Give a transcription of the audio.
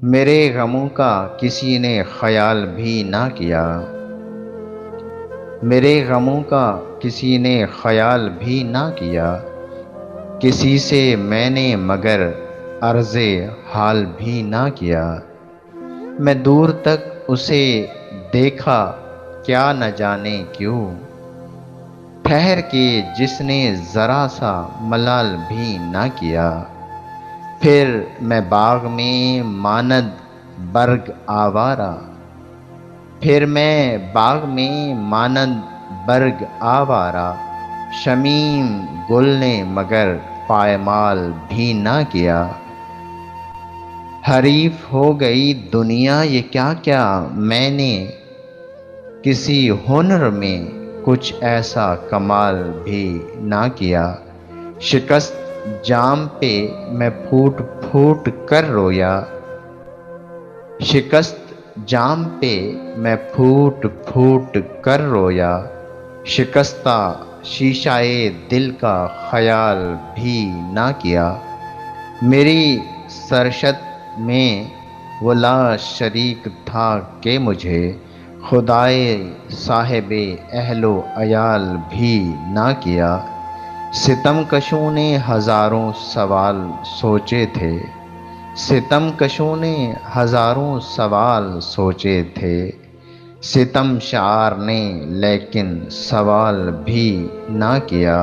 میرے غموں کا کسی نے خیال بھی نہ کیا، میرے غموں کا کسی نے خیال بھی نہ کیا، کسی سے میں نے مگر عرض حال بھی نہ کیا۔ میں دور تک اسے دیکھا کیا نہ جانے کیوں، ٹھہر کے جس نے ذرا سا ملال بھی نہ کیا۔ پھر میں باغ میں ماند برگ آوارہ، پھر میں باغ میں مانند برگ آوارہ، شمیم گل نے مگر پائمال بھی نہ کیا۔ حریف ہو گئی دنیا یہ کیا کیا، میں نے کسی ہنر میں کچھ ایسا کمال بھی نہ کیا۔ شکست جام پہ میں پھوٹ پھوٹ کر رویا، شکست جام پہ میں پھوٹ پھوٹ کر رویا، شکستہ شیشہ دل کا خیال بھی نہ کیا۔ میری سرشت میں وہ لا شریک تھا کہ مجھے خدائے صاحب اہل و عیال بھی نہ کیا۔ ستم کشوں نے ہزاروں سوال سوچے تھے، ستم کشوں نے ہزاروں سوال سوچے تھے، ستم شعار نے لیکن سوال بھی نہ کیا۔